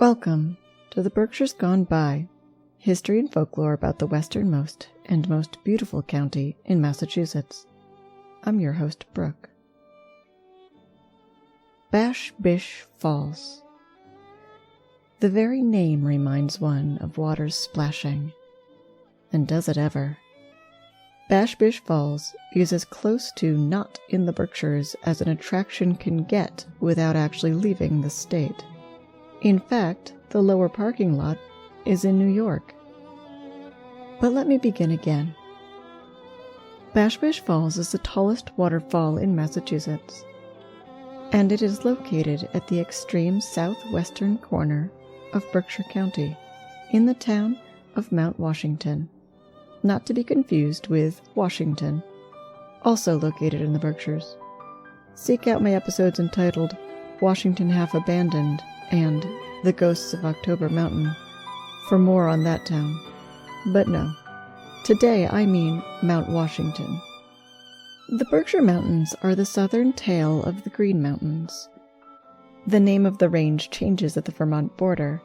Welcome to the Berkshires Gone By, history and folklore about the westernmost and most beautiful county in Massachusetts. I'm your host, Brooke. Bash Bish Falls. The very name reminds one of waters splashing. And does it ever? Bash Bish Falls is as close to not in the Berkshires as an attraction can get without actually leaving the state. In fact, the lower parking lot is in New York. But let me begin again. Bash Bish Falls is the tallest waterfall in Massachusetts, and it is located at the extreme southwestern corner of Berkshire County, in the town of Mount Washington, not to be confused with Washington, also located in the Berkshires. Seek out my episodes entitled Washington Half Abandoned and The Ghosts of October Mountain for more on that town. But no, today I mean Mount Washington. The Berkshire Mountains are the southern tail of the Green Mountains. The name of the range changes at the Vermont border,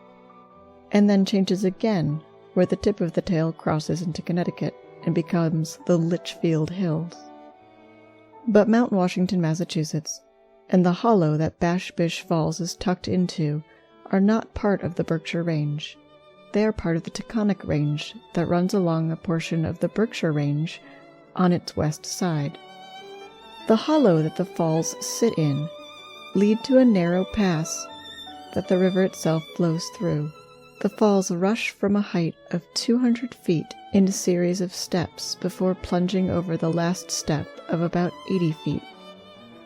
and then changes again where the tip of the tail crosses into Connecticut and becomes the Litchfield Hills. But Mount Washington, Massachusetts, and the hollow that Bash Bish Falls is tucked into are not part of the Berkshire Range. They are part of the Taconic Range that runs along a portion of the Berkshire Range on its west side. The hollow that the falls sit in lead to a narrow pass that the river itself flows through. The falls rush from a height of 200 feet in a series of steps before plunging over the last step of about 80 feet.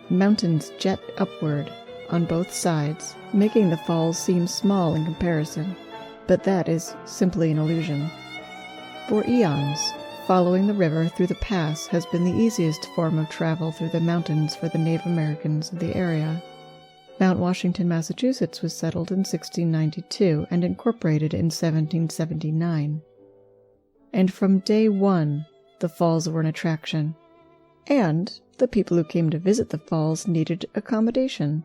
Mountains jet upward on both sides, making the falls seem small in comparison, but that is simply an illusion. For eons, following the river through the pass has been the easiest form of travel through the mountains for the Native Americans of the area. Mount Washington, Massachusetts was settled in 1692 and incorporated in 1779. And from day one, the falls were an attraction. And the people who came to visit the falls needed accommodation,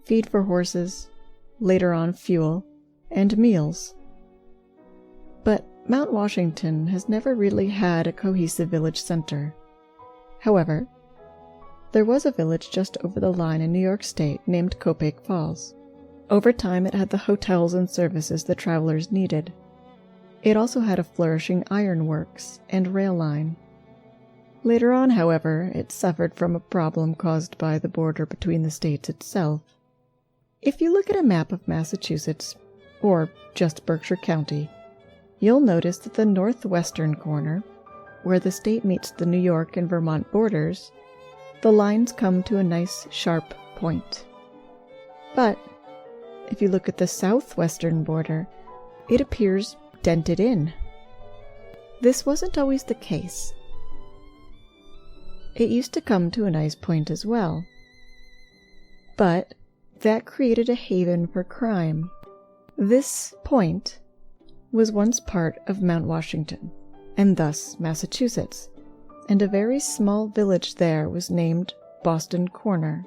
feed for horses, later on fuel, and meals. But Mount Washington has never really had a cohesive village center. However, there was a village just over the line in New York State named Copiague Falls. Over time, it had the hotels and services the travelers needed. It also had a flourishing ironworks and rail line. Later on, however, it suffered from a problem caused by the border between the states itself. If you look at a map of Massachusetts, or just Berkshire County, you'll notice that the northwestern corner, where the state meets the New York and Vermont borders, the lines come to a nice sharp point. But if you look at the southwestern border, it appears dented in. This wasn't always the case. It used to come to a nice point as well. But that created a haven for crime. This point was once part of Mount Washington, and thus Massachusetts, and a very small village there was named Boston Corner.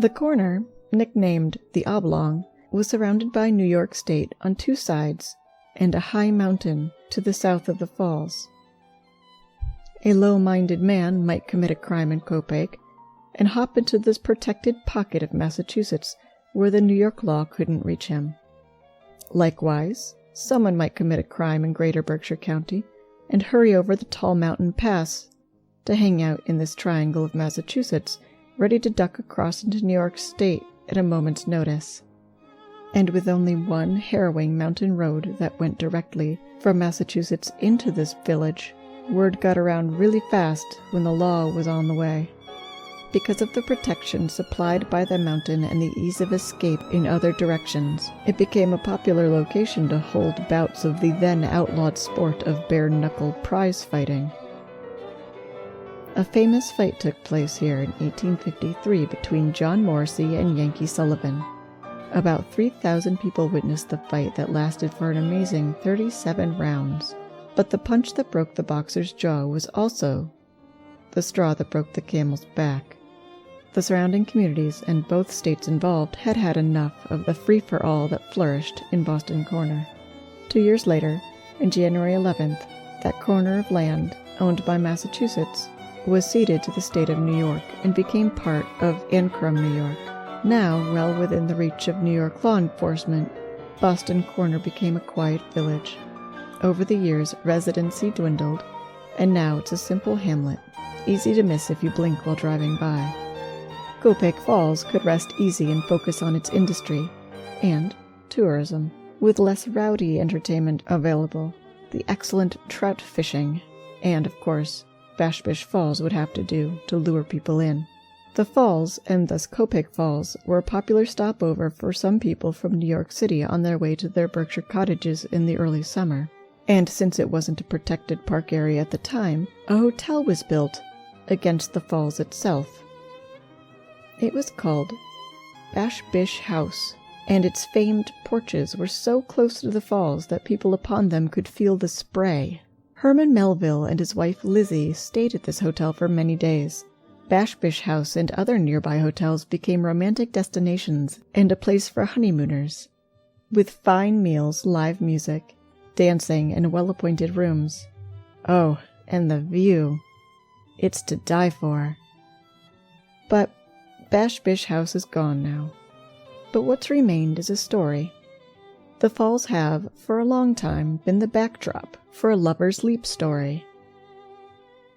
The corner, nicknamed the Oblong, was surrounded by New York State on two sides and a high mountain to the south of the falls. A low-minded man might commit a crime in Copiague and hop into this protected pocket of Massachusetts where the New York law couldn't reach him. Likewise, someone might commit a crime in Greater Berkshire County and hurry over the tall mountain pass to hang out in this triangle of Massachusetts, ready to duck across into New York State at a moment's notice. And with only one harrowing mountain road that went directly from Massachusetts into this village, word got around really fast when the law was on the way. Because of the protection supplied by the mountain and the ease of escape in other directions, it became a popular location to hold bouts of the then outlawed sport of bare-knuckle prize fighting. A famous fight took place here in 1853 between John Morrissey and Yankee Sullivan. About 3,000 people witnessed the fight that lasted for an amazing 37 rounds. But the punch that broke the boxer's jaw was also the straw that broke the camel's back. The surrounding communities and both states involved had had enough of the free-for-all that flourished in Boston Corner. 2 years later, on January 11th, that corner of land, owned by Massachusetts, was ceded to the state of New York and became part of Ancrum, New York. Now, well within the reach of New York law enforcement, Boston Corner became a quiet village. Over the years, residency dwindled, and now it's a simple hamlet, easy to miss if you blink while driving by. Copiague Falls could rest easy and focus on its industry and tourism, with less rowdy entertainment available, the excellent trout fishing, and, of course, Bash Bish Falls would have to do to lure people in. The falls, and thus Copiague Falls, were a popular stopover for some people from New York City on their way to their Berkshire cottages in the early summer. And since it wasn't a protected park area at the time, a hotel was built against the falls itself. It was called Bash Bish House, and its famed porches were so close to the falls that people upon them could feel the spray. Herman Melville and his wife Lizzie stayed at this hotel for many days. Bash Bish House and other nearby hotels became romantic destinations and a place for honeymooners, with fine meals, live music, dancing, and well-appointed rooms. Oh, and the view. It's to die for. But Bash Bish House is gone now. But what's remained is a story. The falls have, for a long time, been the backdrop for a Lover's Leap story.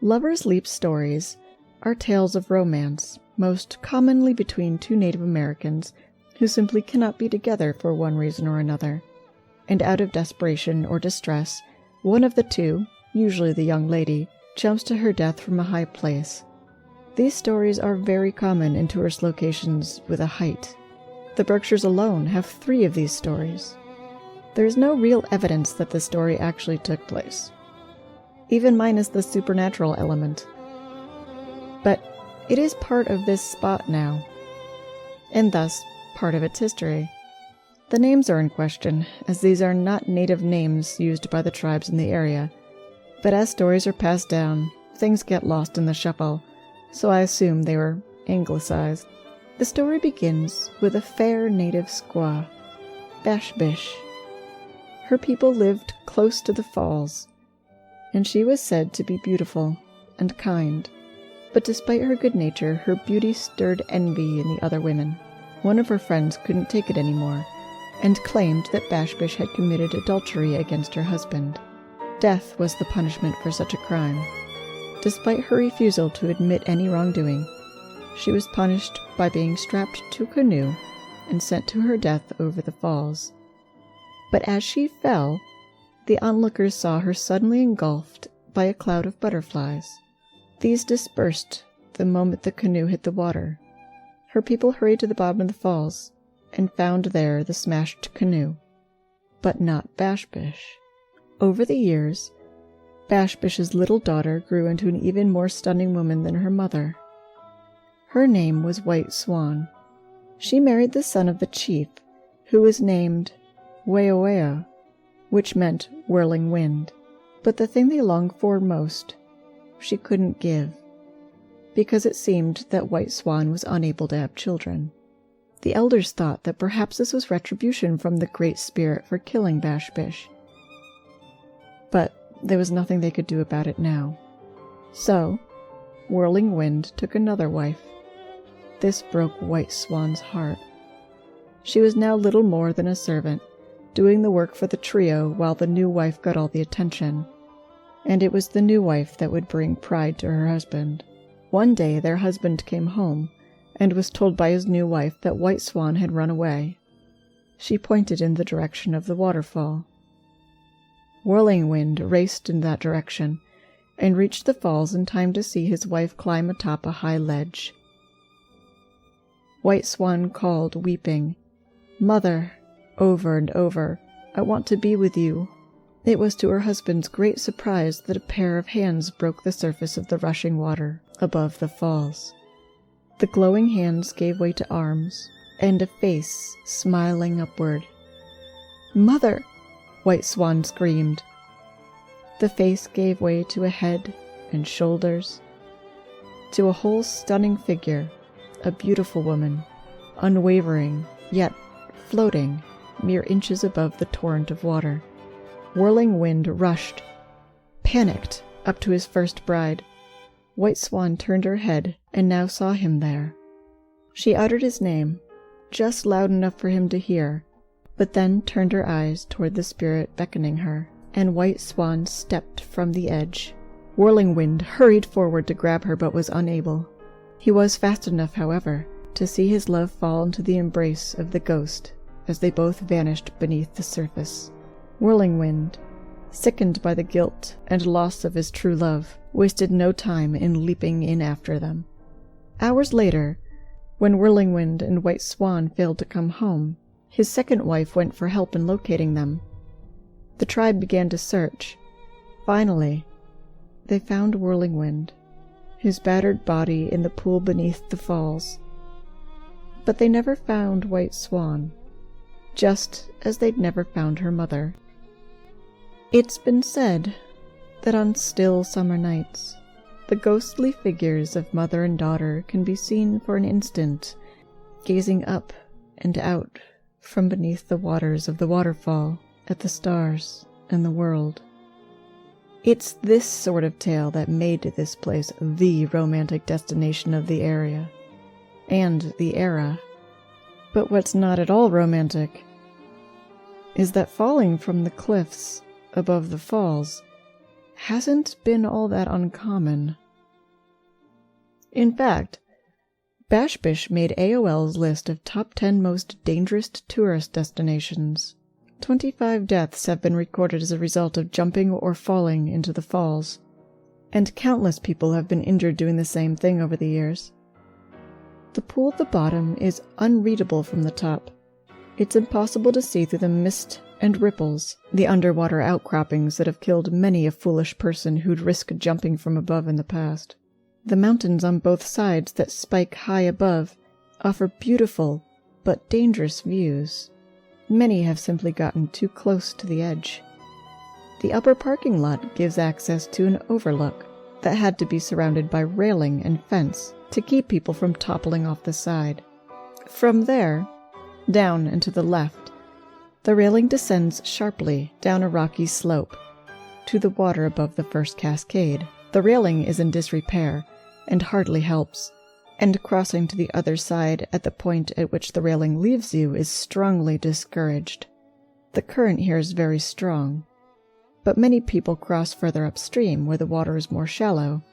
Lover's Leap stories are tales of romance, most commonly between two Native Americans who simply cannot be together for one reason or another. And out of desperation or distress, one of the two, usually the young lady, jumps to her death from a high place. These stories are very common in tourist locations with a height. The Berkshires alone have 3 of these stories. There is no real evidence that the story actually took place, even minus the supernatural element. But it is part of this spot now, and thus part of its history. The names are in question, as these are not native names used by the tribes in the area, but as stories are passed down, things get lost in the shuffle, so I assume they were anglicized. The story begins with a fair native squaw, Bash Bish. Her people lived close to the falls, and she was said to be beautiful and kind. But despite her good nature, her beauty stirred envy in the other women. One of her friends couldn't take it anymore, and claimed that Bash Bish had committed adultery against her husband. Death was the punishment for such a crime. Despite her refusal to admit any wrongdoing, she was punished by being strapped to a canoe and sent to her death over the falls. But as she fell, the onlookers saw her suddenly engulfed by a cloud of butterflies. These dispersed the moment the canoe hit the water. Her people hurried to the bottom of the falls and found there the smashed canoe, but not Bash Bish. Over the years, Bash Bish's little daughter grew into an even more stunning woman than her mother. Her name was White Swan. She married the son of the chief, who was named Weowea, which meant whirling wind. But the thing they longed for most, she couldn't give, because it seemed that White Swan was unable to have children. The elders thought that perhaps this was retribution from the Great Spirit for killing Bash Bish. But there was nothing they could do about it now. So, Whirling Wind took another wife. This broke White Swan's heart. She was now little more than a servant, doing the work for the trio while the new wife got all the attention. And it was the new wife that would bring pride to her husband. One day their husband came home and was told by his new wife that White Swan had run away. She pointed in the direction of the waterfall. Whirling Wind raced in that direction and reached the falls in time to see his wife climb atop a high ledge. White Swan called, weeping, "Mother," over and over, "I want to be with you." It was to her husband's great surprise that a pair of hands broke the surface of the rushing water above the falls. The glowing hands gave way to arms, and a face smiling upward. "Mother!" White Swan screamed. The face gave way to a head and shoulders, to a whole stunning figure, a beautiful woman, unwavering, yet floating mere inches above the torrent of water. Whirling Wind rushed, panicked, up to his first bride. White Swan turned her head and now saw him there. She uttered his name, just loud enough for him to hear, but then turned her eyes toward the spirit beckoning her, and White Swan stepped from the edge. Whirling Wind hurried forward to grab her but was unable. He was fast enough, however, to see his love fall into the embrace of the ghost as they both vanished beneath the surface. Whirling Wind, sickened by the guilt and loss of his true love, wasted no time in leaping in after them. Hours later, when Whirling Wind and White Swan failed to come home, his second wife went for help in locating them. The tribe began to search. Finally, they found Whirling Wind, his battered body in the pool beneath the falls. But they never found White Swan, just as they'd never found her mother. It's been said that on still summer nights, the ghostly figures of mother and daughter can be seen for an instant, gazing up and out from beneath the waters of the waterfall at the stars and the world. It's this sort of tale that made this place the romantic destination of the area and the era. But what's not at all romantic is that falling from the cliffs above the falls hasn't been all that uncommon. In fact, Bash Bish made AOL's list of top 10 most dangerous tourist destinations. 25 deaths have been recorded as a result of jumping or falling into the falls, and countless people have been injured doing the same thing over the years. The pool at the bottom is unreadable from the top. It's impossible to see through the mist and ripples, the underwater outcroppings that have killed many a foolish person who'd risk jumping from above in the past. The mountains on both sides that spike high above offer beautiful but dangerous views. Many have simply gotten too close to the edge. The upper parking lot gives access to an overlook that had to be surrounded by railing and fence to keep people from toppling off the side. From there, down and to the left, the railing descends sharply down a rocky slope to the water above the first cascade. The railing is in disrepair and hardly helps, and crossing to the other side at the point at which the railing leaves you is strongly discouraged. The current here is very strong, but many people cross further upstream where the water is more shallow.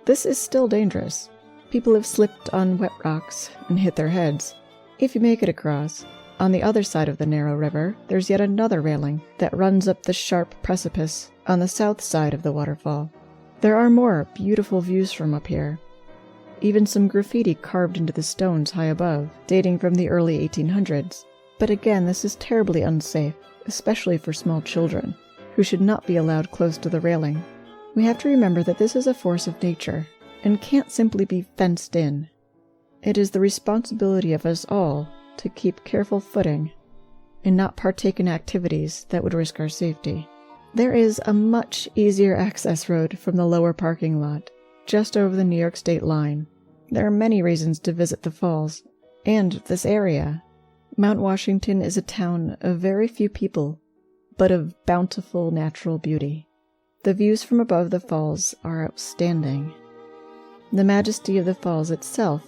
This is still dangerous. People have slipped on wet rocks and hit their heads. If you make it across, on the other side of the narrow river, there's yet another railing that runs up the sharp precipice on the south side of the waterfall. There are more beautiful views from up here. Even some graffiti carved into the stones high above, dating from the early 1800s. But again, this is terribly unsafe, especially for small children, who should not be allowed close to the railing. We have to remember that this is a force of nature, and can't simply be fenced in. It is the responsibility of us all to keep careful footing and not partake in activities that would risk our safety. There is a much easier access road from the lower parking lot, just over the New York state line. There are many reasons to visit the falls, and this area. Mount Washington is a town of very few people, but of bountiful natural beauty. The views from above the falls are outstanding. The majesty of the falls itself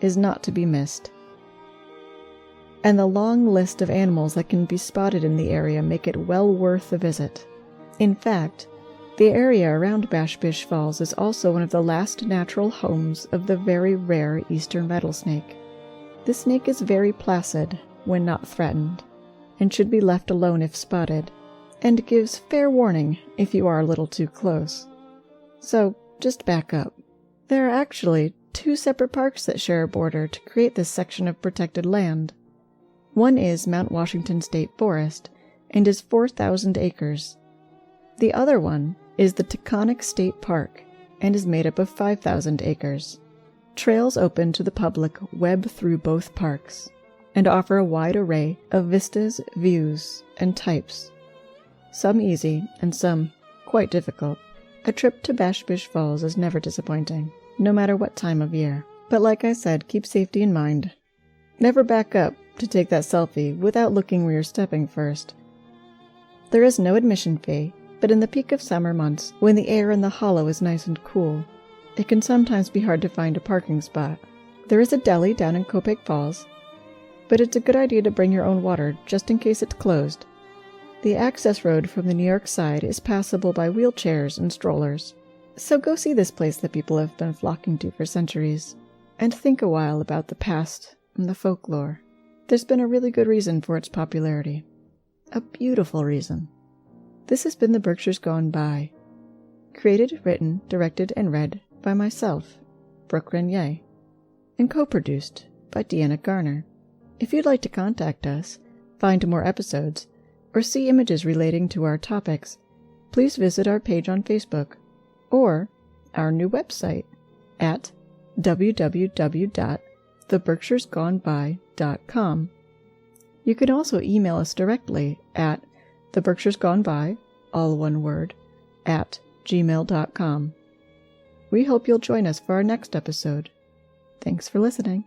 is not to be missed, and the long list of animals that can be spotted in the area make it well worth a visit. In fact, the area around Bash Bish Falls is also one of the last natural homes of the very rare eastern rattlesnake. This snake is very placid when not threatened, and should be left alone if spotted, and gives fair warning if you are a little too close. So, just back up. There are actually 2 separate parks that share a border to create this section of protected land. One is Mount Washington State Forest, and is 4,000 acres. The other one is the Taconic State Park, and is made up of 5,000 acres. Trails open to the public web through both parks, and offer a wide array of vistas, views, and types. Some easy, and some quite difficult. A trip to Bash Bish Falls is never disappointing, no matter what time of year. But like I said, keep safety in mind. Never back up to take that selfie without looking where you're stepping first. There is no admission fee, but in the peak of summer months, when the air in the hollow is nice and cool, it can sometimes be hard to find a parking spot. There is a deli down in Copake Falls, but it's a good idea to bring your own water just in case it's closed. The access road from the New York side is passable by wheelchairs and strollers, so go see this place that people have been flocking to for centuries, and think a while about the past and the folklore. There's been a really good reason for its popularity. A beautiful reason. This has been The Berkshires Gone By. Created, written, directed, and read by myself, Brooke Renier, and co-produced by Deanna Garner. If you'd like to contact us, find more episodes, or see images relating to our topics, please visit our page on Facebook or our new website at www.theberkshiresgoneby.com. You can also email us directly at theberkshiresgoneby, all one word, at gmail.com. We hope you'll join us for our next episode. Thanks for listening.